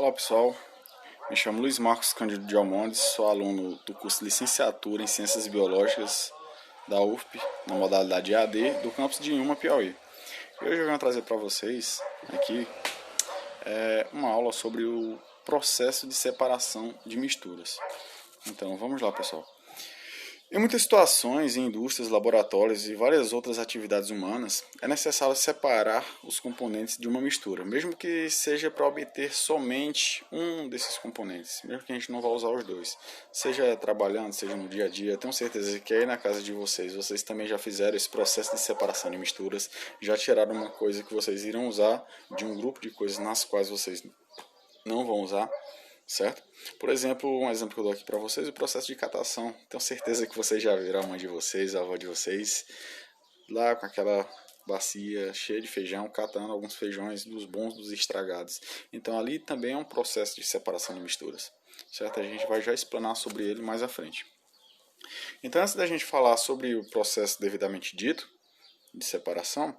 Olá pessoal, me chamo Luiz Marcos Cândido de Almondes, sou aluno do curso de Licenciatura em Ciências Biológicas da UFP, na modalidade EAD, do campus de Inhuma, Piauí. E hoje eu venho trazer para vocês aqui uma aula sobre o processo de separação de misturas. Então vamos lá pessoal. Em muitas situações, em indústrias, laboratórios e várias outras atividades humanas, é necessário separar os componentes de uma mistura, mesmo que seja para obter somente um desses componentes, mesmo que a gente não vá usar os dois. Seja trabalhando, seja no dia a dia, tenho certeza que aí na casa de vocês também já fizeram esse processo de separação de misturas, já tiraram uma coisa que vocês irão usar de um grupo de coisas nas quais vocês não vão usar. Certo? Por exemplo, um exemplo que eu dou aqui para vocês, o processo de catação. Tenho certeza que vocês já viram a mãe de vocês, a avó de vocês, lá com aquela bacia cheia de feijão, catando alguns feijões dos bons dos estragados. Então ali também é um processo de separação de misturas. Certo? A gente vai já explanar sobre ele mais à frente. Então antes da gente falar sobre o processo devidamente dito, de separação,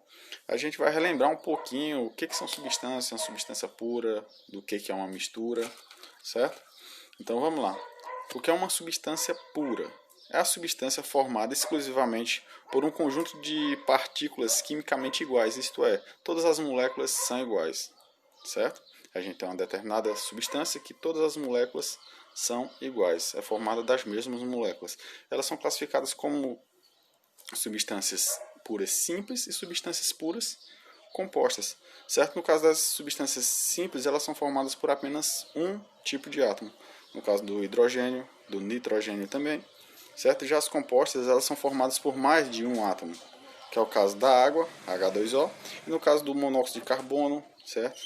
a gente vai relembrar um pouquinho o que são substâncias, uma substância pura, do que é uma mistura, certo? Então vamos lá. O que é uma substância pura? É a substância formada exclusivamente por um conjunto de partículas quimicamente iguais, isto é, todas as moléculas são iguais, certo? A gente tem uma determinada substância que todas as moléculas são iguais, é formada das mesmas moléculas. Elas são classificadas como substâncias puras simples e substâncias puras compostas, certo? No caso das substâncias simples, elas são formadas por apenas um tipo de átomo. No caso do hidrogênio, do nitrogênio também, certo? Já as compostas, elas são formadas por mais de um átomo, que é o caso da água, H2O, e no caso do monóxido de carbono, certo?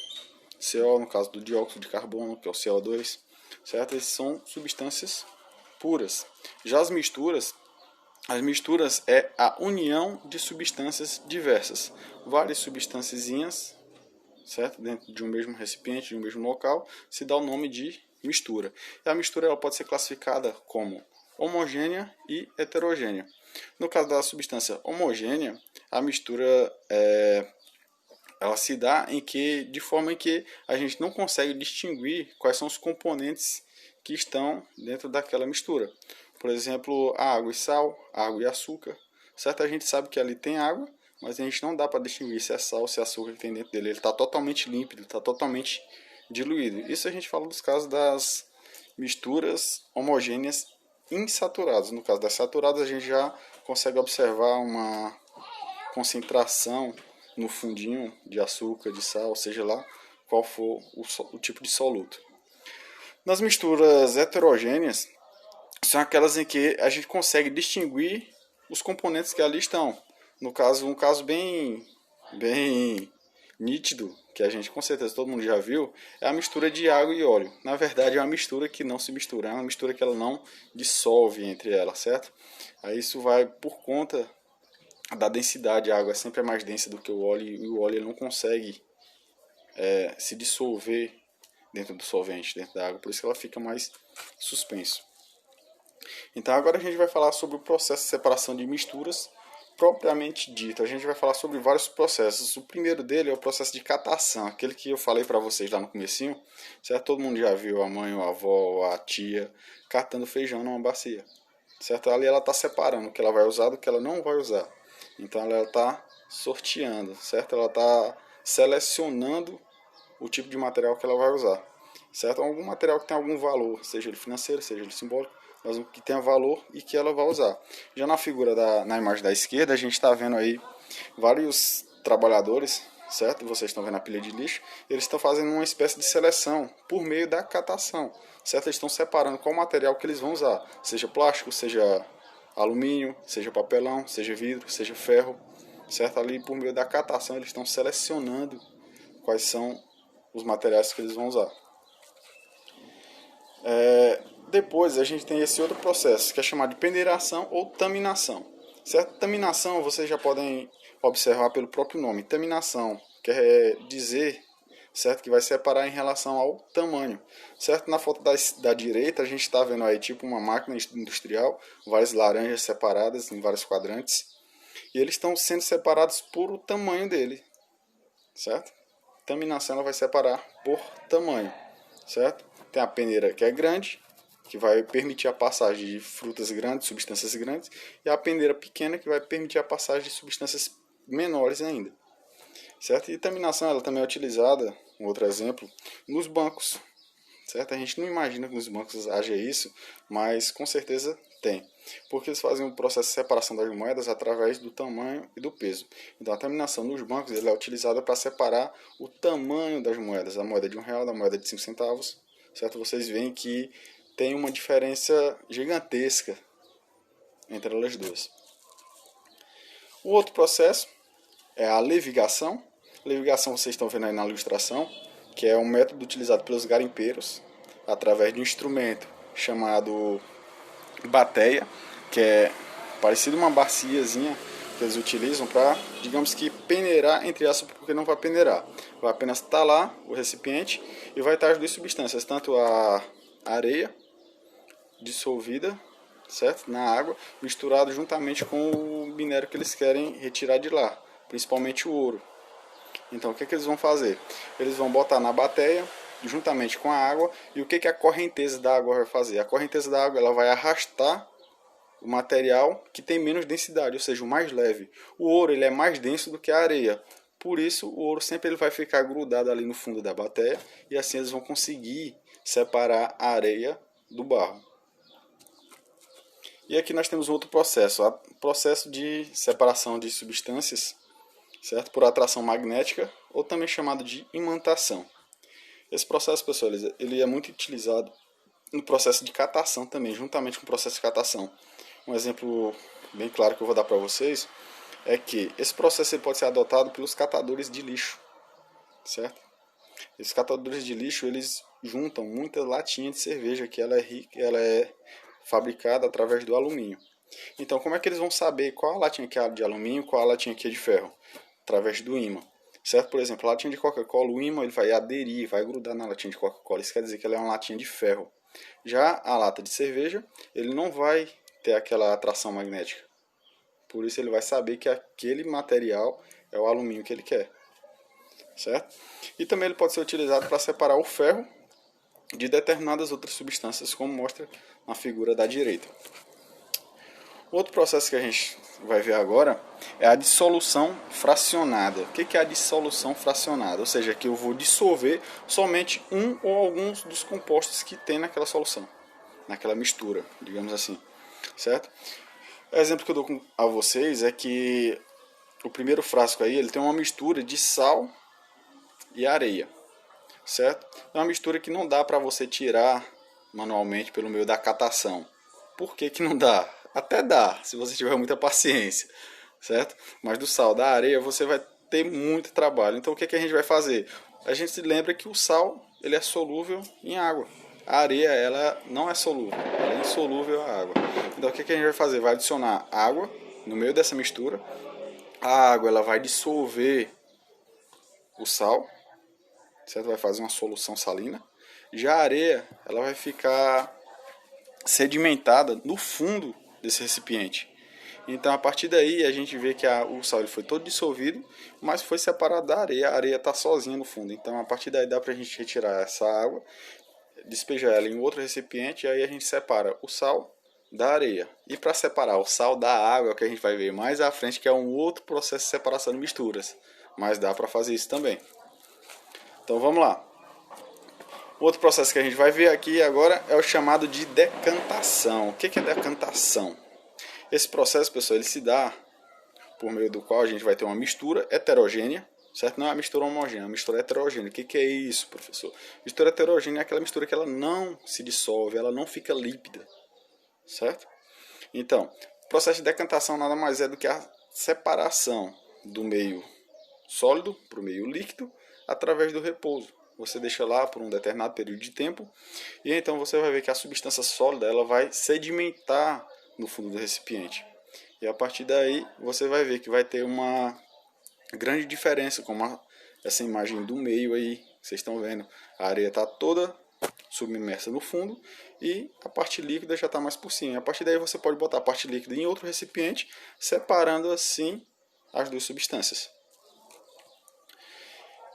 CO, no caso do dióxido de carbono, que é o CO2, certo? Essas são substâncias puras. Já as misturas é a união de substâncias diversas, várias substânciazinhas, certo? Dentro de um mesmo recipiente, de um mesmo local, se dá o nome de mistura. E a mistura ela pode ser classificada como homogênea e heterogênea. No caso da substância homogênea, a mistura ela se dá de forma em que a gente não consegue distinguir quais são os componentes que estão dentro daquela mistura. Por exemplo, a água e sal, água e açúcar. Certo? A gente sabe que ali tem água, mas a gente não dá para distinguir se é sal ou se é açúcar que tem dentro dele. Ele está totalmente límpido, está totalmente diluído. Isso a gente fala dos casos das misturas homogêneas insaturadas. No caso das saturadas, a gente já consegue observar uma concentração no fundinho de açúcar, de sal, seja lá qual for o tipo de soluto. Nas misturas heterogêneas, são aquelas em que a gente consegue distinguir os componentes que ali estão. No caso, um caso bem nítido, que a gente com certeza todo mundo já viu, é a mistura de água e óleo. Na verdade é uma mistura que não se mistura, é uma mistura que ela não dissolve entre elas, certo? Aí isso vai por conta da densidade, a água sempre é mais densa do que o óleo, e o óleo ele não consegue se dissolver dentro do solvente, dentro da água, por isso que ela fica mais suspenso. Então agora a gente vai falar sobre o processo de separação de misturas propriamente dito. A gente vai falar sobre vários processos. O primeiro dele é o processo de catação, aquele que eu falei para vocês lá no comecinho, certo? Todo mundo já viu a mãe, a avó, a tia catando feijão numa bacia, certo? Ali ela está separando o que ela vai usar do que ela não vai usar. Então ela está sorteando, certo? Ela está selecionando o tipo de material que ela vai usar, certo? Algum material que tem algum valor, seja ele financeiro, seja ele simbólico, mas que tenha valor e que ela vai usar. Já na figura na imagem da esquerda, a gente está vendo aí vários trabalhadores, certo? Vocês estão vendo a pilha de lixo, eles estão fazendo uma espécie de seleção por meio da catação, certo? Eles estão separando qual material que eles vão usar, seja plástico, seja alumínio, seja papelão, seja vidro, seja ferro, certo? Ali por meio da catação eles estão selecionando quais são os materiais que eles vão usar. Depois a gente tem esse outro processo que é chamado de peneiração ou taminação. Certo? Taminação vocês já podem observar pelo próprio nome. Taminação quer dizer, certo, que vai separar em relação ao tamanho. Certo? Na foto da direita a gente está vendo aí tipo uma máquina industrial, várias laranjas separadas em vários quadrantes. E eles estão sendo separados por o tamanho dele. Certo? Taminação ela vai separar por tamanho. certo? Tem a peneira que é grande, que vai permitir a passagem de frutas grandes, substâncias grandes, e a peneira pequena, que vai permitir a passagem de substâncias menores ainda, certo? E terminação ela também é utilizada, um outro exemplo, nos bancos, certo? A gente não imagina que nos bancos haja isso, mas com certeza tem, porque eles fazem o processo de separação das moedas através do tamanho e do peso. Então a terminação nos bancos ela é utilizada para separar o tamanho das moedas, a moeda de R$1 da moeda de 5 centavos, certo? Vocês veem que tem uma diferença gigantesca entre elas duas. O outro processo é a levigação. Levigação vocês estão vendo aí na ilustração, que é um método utilizado pelos garimpeiros através de um instrumento chamado bateia, que é parecido uma baciazinha que eles utilizam para, digamos que, peneirar, entre aspas, porque não vai peneirar. Vai apenas talar o recipiente e vai estar as duas substâncias, tanto a areia dissolvida, certo? Na água, misturado juntamente com o minério que eles querem retirar de lá, principalmente o ouro. Então o que eles vão fazer? Eles vão botar na bateia juntamente com a água, e o que a correnteza da água vai fazer? A correnteza da água ela vai arrastar o material que tem menos densidade, ou seja, o mais leve. O ouro ele é mais denso do que a areia, por isso o ouro sempre ele vai ficar grudado ali no fundo da bateia, e assim eles vão conseguir separar a areia do barro. E aqui nós temos outro processo, o processo de separação de substâncias, certo? Por atração magnética, ou também chamado de imantação. Esse processo, pessoal, ele é muito utilizado no processo de catação também, juntamente com o processo de catação. Um exemplo bem claro que eu vou dar para vocês é que esse processo ele pode ser adotado pelos catadores de lixo, certo? Esses catadores de lixo, eles juntam muita latinha de cerveja, que ela é rica, ela é fabricada através do alumínio. Então, como é que eles vão saber qual a latinha que é de alumínio e qual a latinha que é de ferro? Através do ímã. Certo? Por exemplo, a latinha de Coca-Cola, o ímã ele vai aderir, vai grudar na latinha de Coca-Cola. Isso quer dizer que ela é uma latinha de ferro. Já a lata de cerveja, ele não vai ter aquela atração magnética. Por isso ele vai saber que aquele material é o alumínio que ele quer. Certo? E também ele pode ser utilizado para separar o ferro de determinadas outras substâncias, como mostra na figura da direita. Outro processo que a gente vai ver agora é a dissolução fracionada. O que é a dissolução fracionada? Ou seja, que eu vou dissolver somente um ou alguns dos compostos que tem naquela solução, naquela mistura, digamos assim, certo? O exemplo que eu dou a vocês é que o primeiro frasco aí ele tem uma mistura de sal e areia, certo? É uma mistura que não dá para você tirar manualmente pelo meio da catação. Por que não dá? Até dá, se você tiver muita paciência, certo? Mas do sal, da areia, você vai ter muito trabalho. Então o que a gente vai fazer? A gente se lembra que o sal ele é solúvel em água. A areia ela não é solúvel, ela é insolúvel à água. Então o que a gente vai fazer? Vai adicionar água no meio dessa mistura. A água ela vai dissolver o sal, certo? Vai fazer uma solução salina. Já a areia ela vai ficar sedimentada no fundo desse recipiente. Então a partir daí a gente vê que o sal ele foi todo dissolvido, mas foi separado da areia. A areia está sozinha no fundo. Então a partir daí dá para a gente retirar essa água, despejar ela em outro recipiente, e aí a gente separa o sal da areia. E para separar o sal da água, que a gente vai ver mais à frente, que é um outro processo de separação de misturas. Mas dá para fazer isso também. Então vamos lá. Outro processo que a gente vai ver aqui agora é o chamado de decantação. O que é decantação? Esse processo, pessoal, ele se dá por meio do qual a gente vai ter uma mistura heterogênea, certo? Não é uma mistura homogênea, é uma mistura heterogênea. O que é isso, professor? Mistura heterogênea é aquela mistura que ela não se dissolve, ela não fica líquida, certo? Então, o processo de decantação nada mais é do que a separação do meio sólido para o meio líquido através do repouso. Você deixa lá por um determinado período de tempo e então você vai ver que a substância sólida ela vai sedimentar no fundo do recipiente. E a partir daí você vai ver que vai ter uma grande diferença, como essa imagem do meio aí, vocês estão vendo. A areia está toda submersa no fundo e a parte líquida já está mais por cima. A partir daí você pode botar a parte líquida em outro recipiente, separando assim as duas substâncias.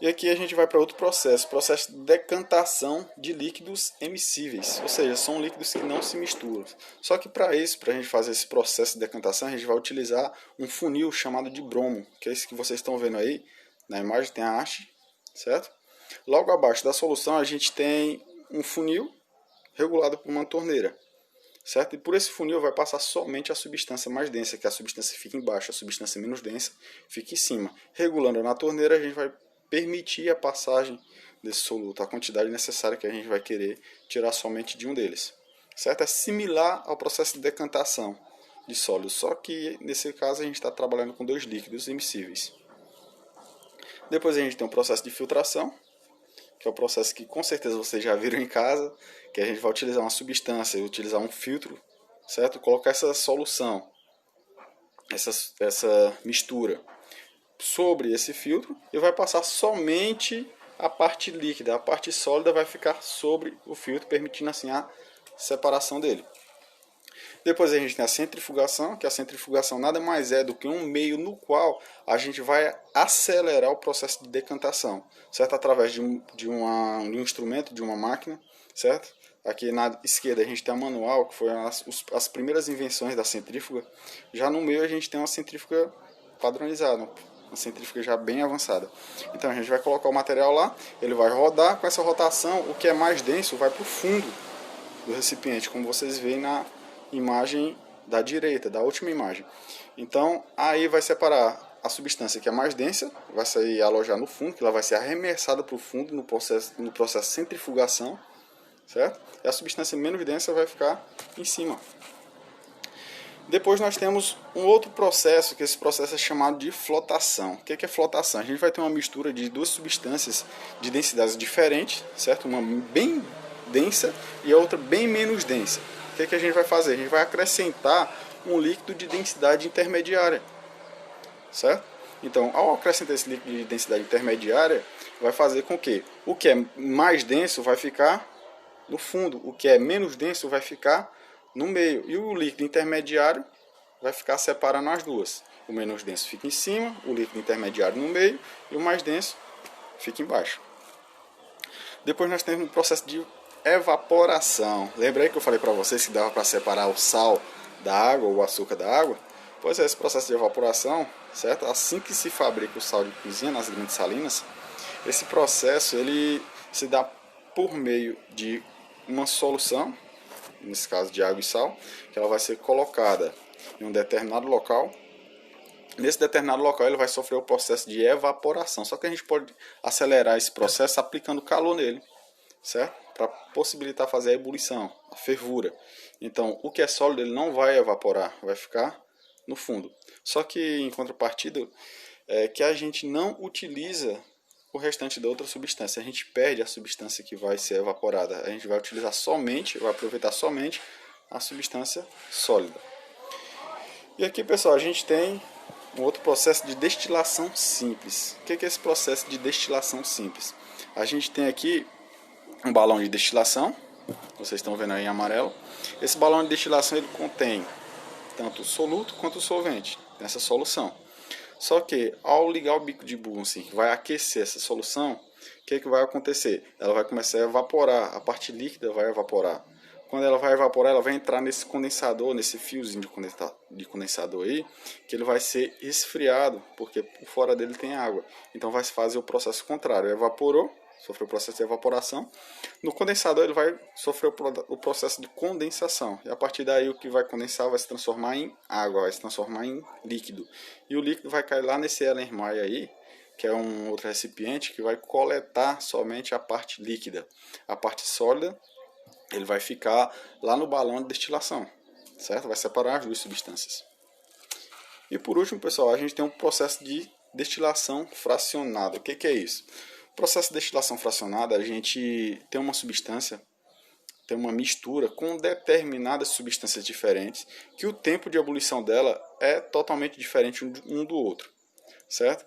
E aqui a gente vai para outro processo, processo de decantação de líquidos emissíveis, ou seja, são líquidos que não se misturam. Só que para isso, para a gente fazer esse processo de decantação, a gente vai utilizar um funil chamado de bromo, que é esse que vocês estão vendo aí, na imagem tem a haste, certo? Logo abaixo da solução a gente tem um funil regulado por uma torneira, certo? E por esse funil vai passar somente a substância mais densa, que a substância fica embaixo, a substância menos densa fica em cima. Regulando na torneira, a gente vai permitir a passagem desse soluto, a quantidade necessária que a gente vai querer tirar somente de um deles, certo? É similar ao processo de decantação de sólidos, só que nesse caso a gente está trabalhando com dois líquidos immiscíveis. Depois a gente tem um processo de filtração, que é o processo que com certeza vocês já viram em casa, que a gente vai utilizar uma substância, utilizar um filtro, certo? Colocar essa solução, essa mistura sobre esse filtro e vai passar somente a parte líquida, a parte sólida vai ficar sobre o filtro, permitindo assim a separação dele. Depois a gente tem a centrifugação, que a centrifugação nada mais é do que um meio no qual a gente vai acelerar o processo de decantação, certo? Através de um instrumento, de uma máquina, certo? Aqui na esquerda a gente tem a manual, que foi as primeiras invenções da centrífuga. Já no meio a gente tem uma centrífuga padronizada, uma centrífuga já bem avançada. Então a gente vai colocar o material lá, ele vai rodar, com essa rotação o que é mais denso vai para o fundo do recipiente, como vocês veem na imagem da direita, da última imagem. Então aí vai separar a substância que é mais densa, vai sair alojar no fundo, que ela vai ser arremessada para o fundo no processo de centrifugação, certo? E a substância menos densa vai ficar em cima. Depois nós temos um outro processo, que esse processo é chamado de flotação. O que é flotação? A gente vai ter uma mistura de duas substâncias de densidades diferentes, certo? Uma bem densa e a outra bem menos densa. O que a gente vai fazer? A gente vai acrescentar um líquido de densidade intermediária, certo? Então, ao acrescentar esse líquido de densidade intermediária, vai fazer com que o que é mais denso vai ficar no fundo, o que é menos denso vai ficar no meio, e o líquido intermediário vai ficar separando as duas. O menos denso fica em cima, o líquido intermediário no meio, e o mais denso fica embaixo. Depois nós temos um processo de evaporação. Lembra aí que eu falei para vocês que dava para separar o sal da água ou o açúcar da água? Pois é, esse processo de evaporação, certo? Assim que se fabrica o sal de cozinha nas grandes salinas, esse processo ele se dá por meio de uma solução, nesse caso de água e sal, que ela vai ser colocada em um determinado local. Nesse determinado local ele vai sofrer o processo de evaporação, só que a gente pode acelerar esse processo aplicando calor nele, certo? Para possibilitar fazer a ebulição, a fervura. Então o que é sólido ele não vai evaporar, vai ficar no fundo. Só que em contrapartida que a gente não utiliza o restante da outra substância. A gente perde a substância que vai ser evaporada. A gente vai utilizar somente, vai aproveitar somente a substância sólida. E aqui, pessoal, a gente tem um outro processo de destilação simples. O que é esse processo de destilação simples? A gente tem aqui um balão de destilação, vocês estão vendo aí em amarelo. Esse balão de destilação ele contém tanto o soluto quanto o solvente nessa solução. Só que ao ligar o bico de Bunsen, vai aquecer essa solução, o que vai acontecer? Ela vai começar a evaporar, a parte líquida vai evaporar. Quando ela vai evaporar, ela vai entrar nesse condensador, nesse fiozinho de condensador aí, que ele vai ser esfriado, porque por fora dele tem água. Então vai fazer o processo contrário, evaporou, sofreu o processo de evaporação. No condensador ele vai sofrer o processo de condensação. E a partir daí o que vai condensar vai se transformar em água, vai se transformar em líquido. E o líquido vai cair lá nesse Erlenmeyer aí, que é um outro recipiente que vai coletar somente a parte líquida. A parte sólida ele vai ficar lá no balão de destilação, certo? Vai separar as duas substâncias. E por último, pessoal, a gente tem um processo de destilação fracionada. O que é isso? No processo de destilação fracionada, a gente tem uma substância, tem uma mistura com determinadas substâncias diferentes, que o tempo de ebulição dela é totalmente diferente um do outro, certo?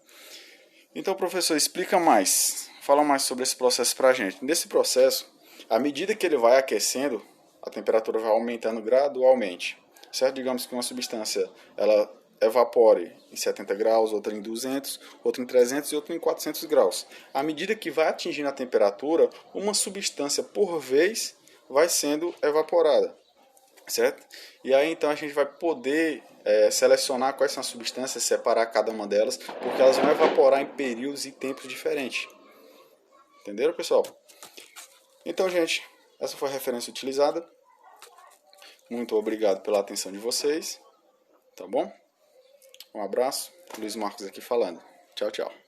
Então, professor, explica mais, fala mais sobre esse processo para a gente. Nesse processo, à medida que ele vai aquecendo, a temperatura vai aumentando gradualmente, certo? Digamos que uma substância ela evapore em 70 graus, outra em 200, outra em 300 e outra em 400 graus. À medida que vai atingindo a temperatura, uma substância por vez vai sendo evaporada, certo? E aí então a gente vai poder selecionar quais são as substâncias, separar cada uma delas, porque elas vão evaporar em períodos e tempos diferentes. Entenderam, pessoal? Então, gente, essa foi a referência utilizada. Muito obrigado pela atenção de vocês. Tá bom? Um abraço. Luiz Marcos aqui falando. Tchau, tchau.